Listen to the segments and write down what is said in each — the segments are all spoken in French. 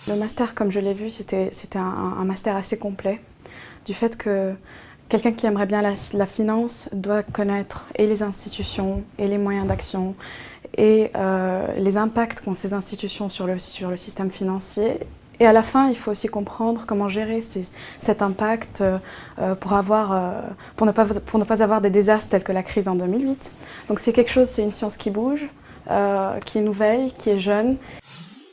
Le master, comme je l'ai vu, c'était un master assez complet, du fait que quelqu'un qui aimerait bien la finance doit connaître et les institutions, et les moyens d'action, et les impacts qu'ont ces institutions sur le système financier. Et à la fin, il faut aussi comprendre comment gérer cet impact pour ne pas avoir des désastres tels que la crise en 2008. Donc c'est une science qui bouge, qui est nouvelle, qui est jeune.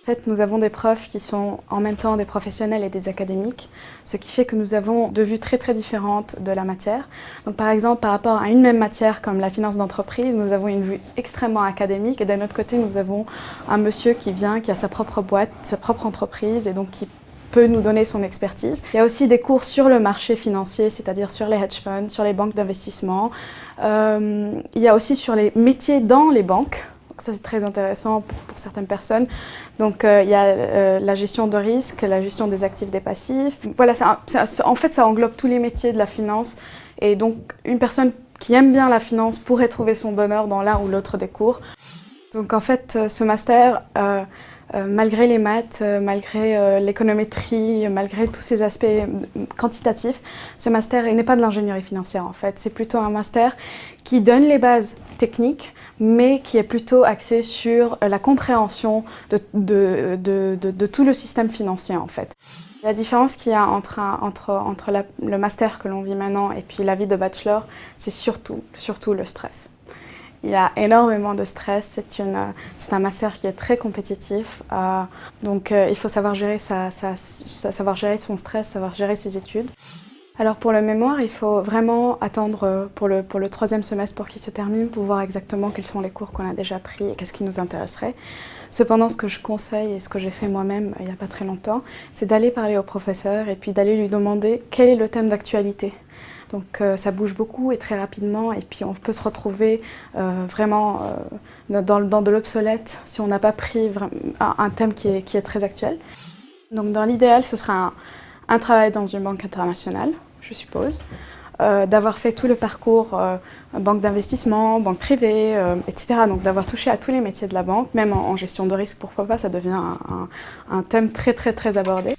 En fait, nous avons des profs qui sont en même temps des professionnels et des académiques, ce qui fait que nous avons deux vues très différentes de la matière. Donc par exemple, par rapport à une même matière comme la finance d'entreprise, nous avons une vue extrêmement académique et d'un autre côté, nous avons un monsieur qui a sa propre boîte, sa propre entreprise et donc qui peut nous donner son expertise. Il y a aussi des cours sur le marché financier, c'est-à-dire sur les hedge funds, sur les banques d'investissement. Il y a aussi sur les métiers dans les banques. Ça, c'est très intéressant pour certaines personnes. Donc, il y a la gestion de risque, la gestion des actifs, des passifs. Voilà, en fait, ça englobe tous les métiers de la finance. Et donc, une personne qui aime bien la finance pourrait trouver son bonheur dans l'un ou l'autre des cours. Donc, en fait, ce master, malgré les maths, malgré l'économétrie, malgré tous ces aspects quantitatifs, ce master n'est pas de l'ingénierie financière en fait. C'est plutôt un master qui donne les bases techniques, mais qui est plutôt axé sur la compréhension de tout le système financier en fait. La différence qu'il y a entre le master que l'on vit maintenant et puis la vie de bachelor, c'est surtout le stress. Il y a énormément de stress, c'est un master qui est très compétitif, donc il faut savoir gérer savoir gérer son stress, savoir gérer ses études. Alors pour le mémoire, il faut vraiment attendre pour le troisième semestre pour qu'il se termine, pour voir exactement quels sont les cours qu'on a déjà pris et qu'est-ce qui nous intéresserait. Cependant, ce que je conseille et ce que j'ai fait moi-même il n'y a pas très longtemps, c'est d'aller parler au professeur et puis d'aller lui demander quel est le thème d'actualité. Donc ça bouge beaucoup et très rapidement et puis on peut se retrouver vraiment dans de l'obsolète si on n'a pas pris un thème qui est très actuel. Donc dans l'idéal, ce sera un travail dans une banque internationale, je suppose, d'avoir fait tout le parcours banque d'investissement, banque privée, etc. Donc d'avoir touché à tous les métiers de la banque, même en gestion de risque, pourquoi pas, ça devient un thème très abordé.